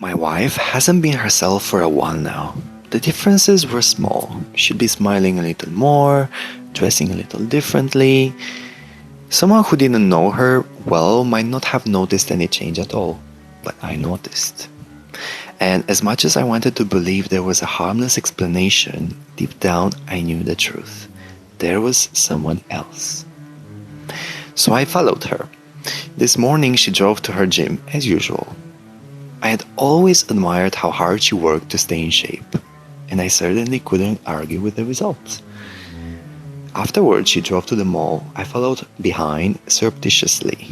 My wife hasn't been herself for a while now. The differences were small. She'd be smiling a little more, dressing a little differently. Someone who didn't know her well might not have noticed any change at all, but I noticed. And as much as I wanted to believe there was a harmless explanation, deep down I knew the truth. There was someone else. So I followed her. This morning she drove to her gym, as usual. I had always admired how hard she worked to stay in shape, and I certainly couldn't argue with the results. Afterwards, she drove to the mall. I followed behind surreptitiously.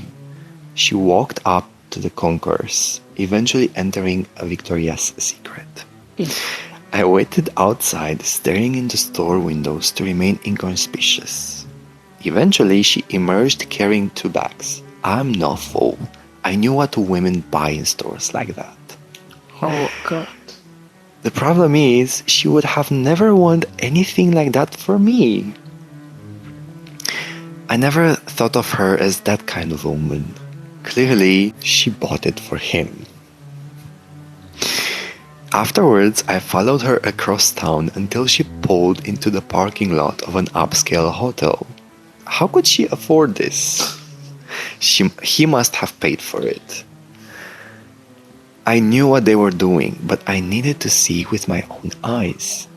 She walked up to the concourse, eventually entering a Victoria's Secret. I waited outside, staring into store windows to remain inconspicuous. Eventually, she emerged carrying 2 bags. I'm not fool. I knew what women buy in stores like that. Oh, God. The problem is, she would have never wanted anything like that for me. I never thought of her as that kind of woman. Clearly, she bought it for him. Afterwards, I followed her across town until she pulled into the parking lot of an upscale hotel. How could she afford this? He must have paid for it. I knew what they were doing, but I needed to see with my own eyes.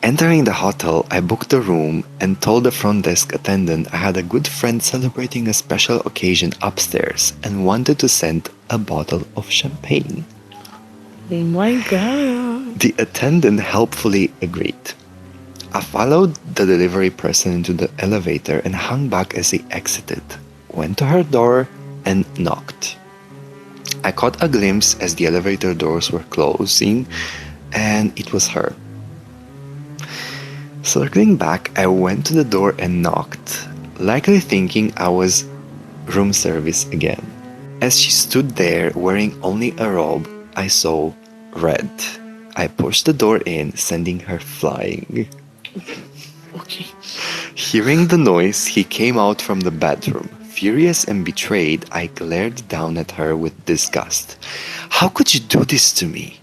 Entering the hotel, I booked a room and told the front desk attendant I had a good friend celebrating a special occasion upstairs and wanted to send a bottle of champagne. Oh my God. The attendant helpfully agreed. I followed the delivery person into the elevator and hung back as he exited, went to her door and knocked. I caught a glimpse as the elevator doors were closing, and it was her. Circling back, I went to the door and knocked, likely thinking I was room service again. As she stood there wearing only a robe, I saw red. I pushed the door in, sending her flying. Okay. Hearing the noise, he came out from the bedroom. Furious and betrayed, I glared down at her with disgust. How could you do this to me?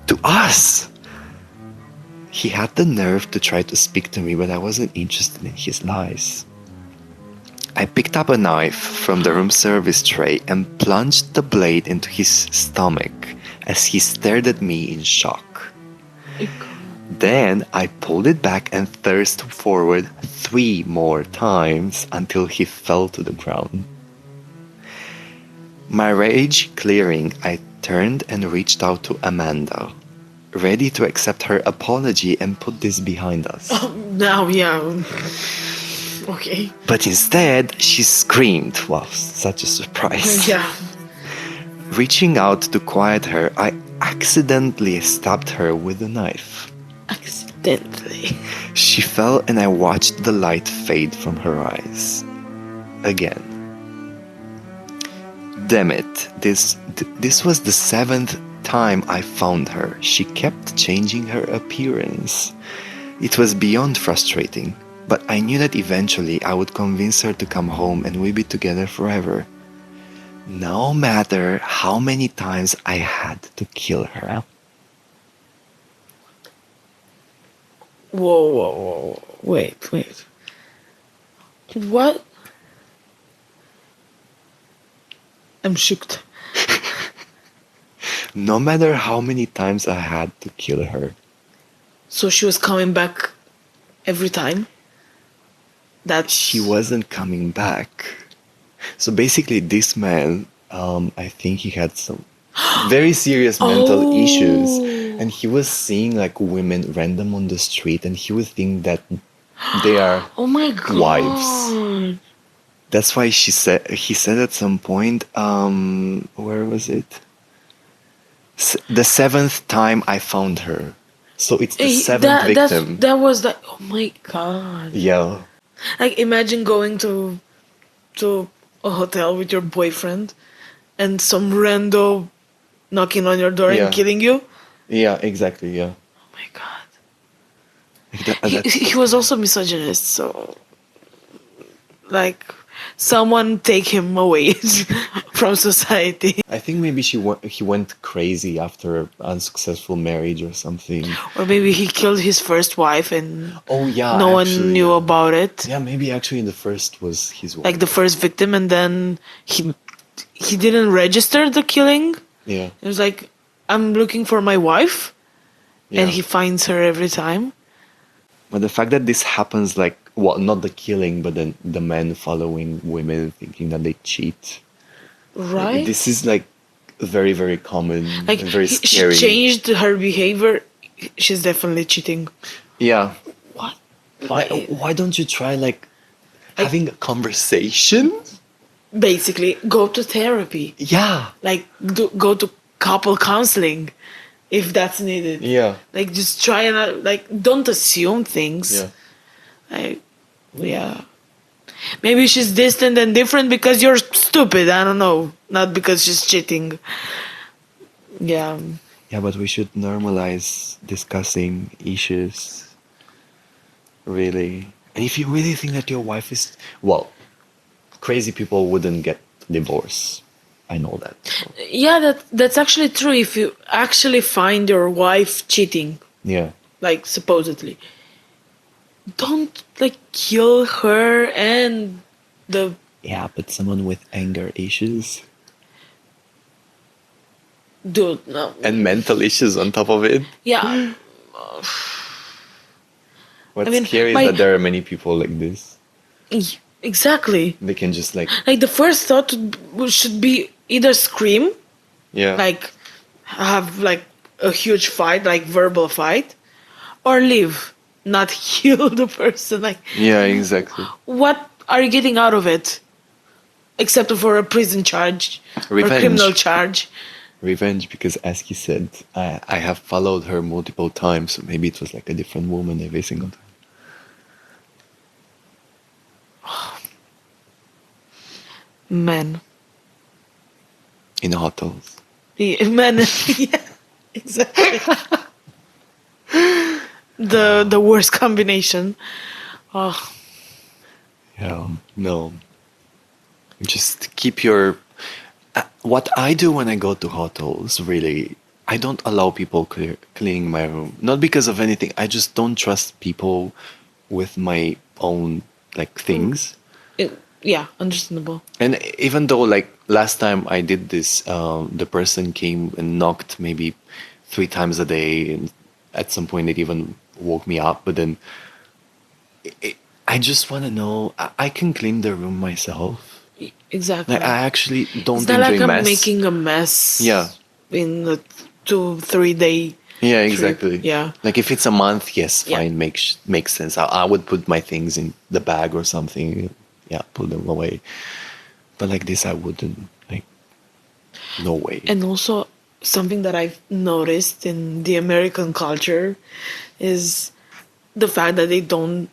To us? He had the nerve to try to speak to me, but I wasn't interested in his lies. I picked up a knife from the room service tray and plunged the blade into his stomach as he stared at me in shock. Then I pulled it back and thrust forward 3 more times until he fell to the ground. My rage clearing, I turned and reached out to Amanda, ready to accept her apology and put this behind us. Now, yeah. Okay. But instead, she screamed. Wow, such a surprise. Yeah. Reaching out to quiet her, I accidentally stabbed her with a knife. Accidentally. She fell and I watched the light fade from her eyes. Again. Damn it, this was the 7th time I found her. She kept changing her appearance. It was beyond frustrating, but I knew that eventually I would convince her to come home and we'd be together forever. No matter how many times I had to kill her. Whoa. Wait. What? I'm shocked. No matter how many times I had to kill her. So she was coming back every time? She wasn't coming back. So basically this man, I think he had some very serious mental issues. And he was seeing like women random on the street and he would think that they are oh my God. wives. That's why he said at some point, where was it? The 7th time I found her. So it's the 7th victim. That was like, oh my God. Yeah. Like imagine going to a hotel with your boyfriend and some rando knocking on your door and killing you. Yeah, exactly, yeah. Oh my God. He was also misogynist, so like Someone take him away from society. I think maybe he went crazy after an unsuccessful marriage or something. Or maybe he killed his first wife and Oh yeah, no one actually, knew yeah. about it. Yeah, maybe actually the first was his wife. Like the first victim, and then he didn't register the killing. Yeah. It was like, I'm looking for my wife, Yeah. and he finds her every time. But the fact that this happens, like, well, not the killing, but then the men following women thinking that they cheat. Right? This is like very, very common Like and very she scary. changed her behavior. She's definitely cheating. Yeah. What? Why don't you try like having a conversation? Basically, go to therapy. Yeah. Like go to couple counseling, if that's needed. Yeah. Like just try and don't assume things. Yeah. Yeah. Maybe she's distant and different because you're stupid. I don't know. Not because she's cheating. Yeah. Yeah, but we should normalize discussing issues. Really. And if you really think that your wife is, well, crazy people wouldn't get divorced. I know that. So. Yeah, that's actually true. If you actually find your wife cheating, Yeah. like supposedly, don't like kill her and the Yeah, but someone with anger issues dude. No. and mental issues on top of it. Yeah. What's I mean, scary is that there are many people like this. Exactly. They can just like the first thought should be either scream, yeah, like have like a huge fight, like verbal fight, or leave, not kill the person. Like, yeah, exactly. what are you getting out of it? Except for a prison charge or Revenge. criminal charge. Revenge, because as he said, I have followed her multiple times, so maybe it was like a different woman every single time. Men. In hotels. Yeah, men. Yeah, exactly. The worst combination. Oh, Yeah, no. Just keep your. What I do when I go to hotels, really, I don't allow people cleaning my room. Not because of anything. I just don't trust people with my own like things. yeah, understandable. And even though like last time I did this, the person came and knocked maybe 3 times a day, and at some point it even woke me up. But then I just want to know I can clean the room myself. Exactly. Like, I actually don't It's not like enjoy I'm mess. making a mess. Yeah. In a 2-3 day. Yeah, trip. exactly. Yeah. Like if it's a month, yes, Yeah. fine, makes sense. I would put my things in the bag or something. Yeah, put them away. But like this, I wouldn't. Like, no way. And also something that I've noticed in the American culture is the fact that they don't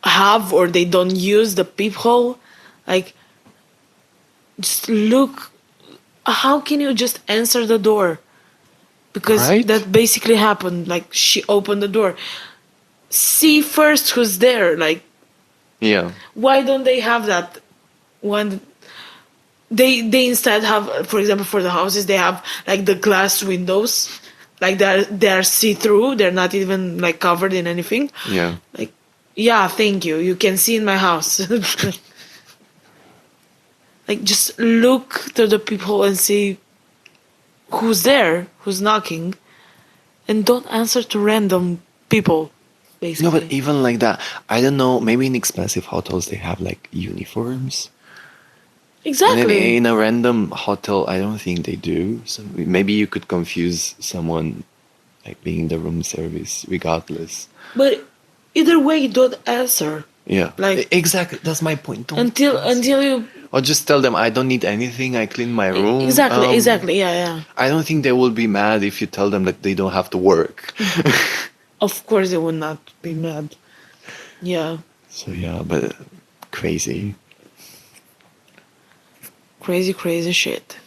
have or they don't use the peephole. Like, just look. How can you just answer the door? Because Right? that basically happened. Like, she opened the door. See first who's there. Like, Yeah. why don't they have that? When they instead have, for example, for the houses, they have like the glass windows. Like they're see-through. They're not even like covered in anything. Yeah. Like, yeah, thank you. You can see in my house. Like, just look to the people and see who's there, who's knocking, and don't answer to random people, basically. No, but even like that, I don't know. Maybe in expensive hotels they have like uniforms. And then Exactly. in a random hotel, I don't think they do. So maybe you could confuse someone like being the room service, regardless. But either way, don't answer. Yeah. Like- exactly. That's my point. Don't Until you Or just tell them I don't need anything. I clean my room. exactly, yeah. I don't think they will be mad if you tell them that they don't have to work. Of course, they would not be mad. Yeah, So yeah, but crazy. crazy shit.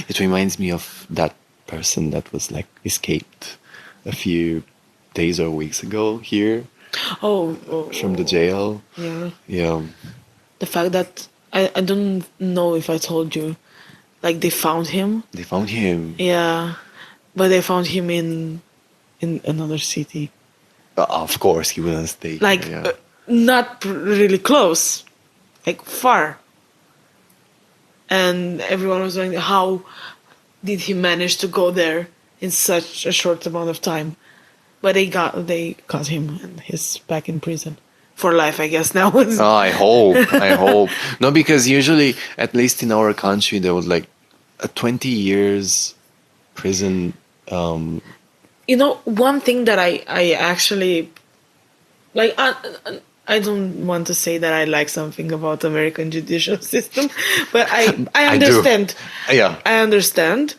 It reminds me of that person that was like escaped a few days or weeks ago here Oh, from the jail. yeah. Yeah. the fact that I don't know if I told you, like they found him. They found him. Yeah, but they found him in another city. Of course, he wouldn't stay Like here. Yeah. not really close, like far. And everyone was wondering how did he manage to go there in such a short amount of time. But they got him, and he's back in prison for life, I guess now. Oh, I hope. I hope. No, because usually, at least in our country, there was like a 20 years prison. You know, one thing that I actually like. I don't want to say that I like something about American judicial system, but I I do. understand. Yeah. I understand.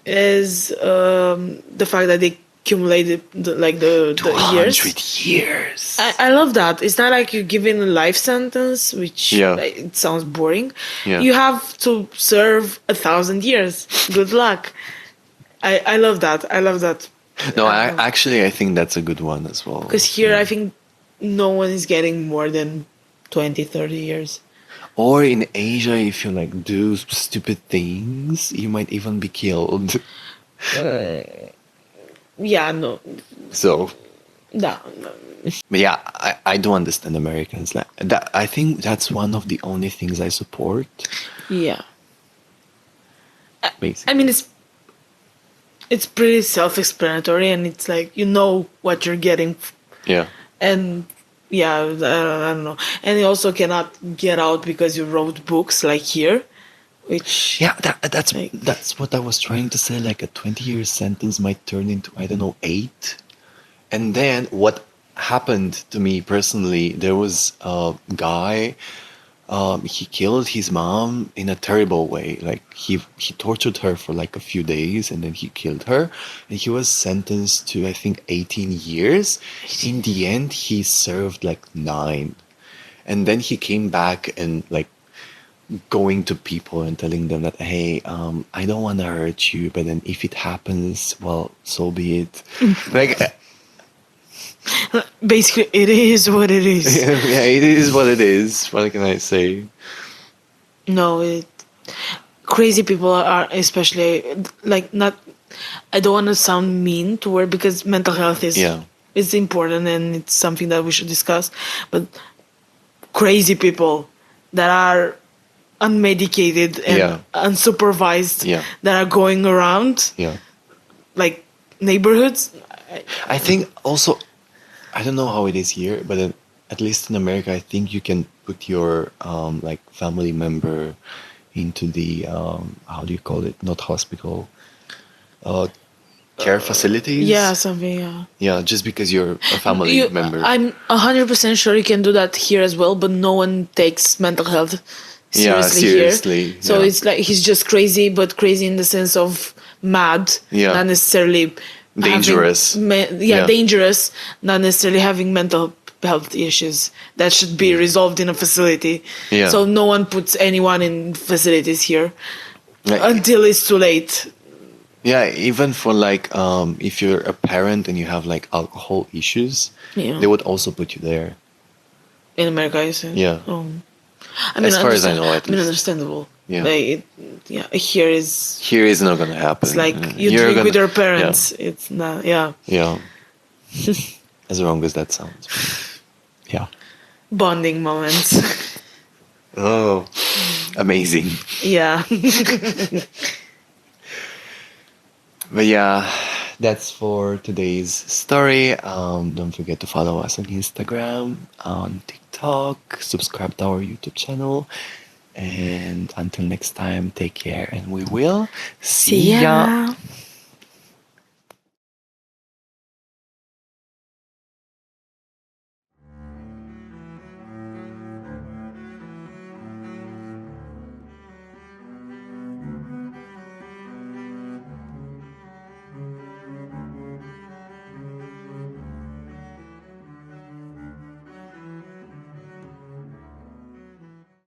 Is the fact that they accumulated the years. 200 years. I love that. It's not like you're given a life sentence, which Yeah. it sounds boring. Yeah. You have to serve 1,000 years. Good luck. I love that. I love that. No, I think that's a good one as well. Because here, I think no one is getting more than 20, 30 years. Or in Asia, if you like do stupid things, you might even be killed. Yeah, no. So, No. but yeah, I do understand Americans. Like that, I think that's one of the only things I support. Yeah. Basically. I mean, it's pretty self-explanatory, and it's like you know what you're getting, Yeah. and yeah, I don't know, and you also cannot get out because you wrote books like here, which Yeah, that's Like- that's what I was trying to say. Like a 20-year sentence might turn into, I don't know, 8. And then what happened to me personally, there was a guy. He killed his mom in a terrible way. Like he tortured her for like a few days, and then he killed her. And he was sentenced to, I think, 18 years. In the end, he served like 9. And then he came back and like going to people and telling them that, hey, I don't want to hurt you, but then if it happens, well, so be it. Like, basically it is what it is. yeah, it is what it is. What can I say? No, crazy people are especially like not. I don't want to sound mean to her because mental health is important and it's something that we should discuss. But crazy people that are unmedicated and unsupervised Yeah. that are going around Yeah. like neighborhoods. I think also, I don't know how it is here, but at least in America, I think you can put your like family member into the how do you call it? Not hospital, care facilities. Yeah, something. Yeah. Yeah, just because you're a family member. I'm 100% sure you can do that here as well, but no one takes mental health seriously here. So it's like he's just crazy, but crazy in the sense of mad, not necessarily dangerous. Dangerous, not necessarily having mental health issues that should be resolved in a facility. Yeah. So no one puts anyone in facilities here until it's too late. Yeah, even for like if you're a parent and you have like alcohol issues, they would also put you there. In America, I said. Yeah. I mean, as far as I know, at least. understandable. Yeah. Here is not gonna happen. it's like you drink with your parents. Yeah. It's not. Yeah. Yeah. As wrong as that sounds. Yeah. Bonding moments. Oh, amazing. Yeah. But yeah, that's for today's story. Don't forget to follow us on Instagram, on TikTok, subscribe to our YouTube channel. And until next time, take care and we will see ya.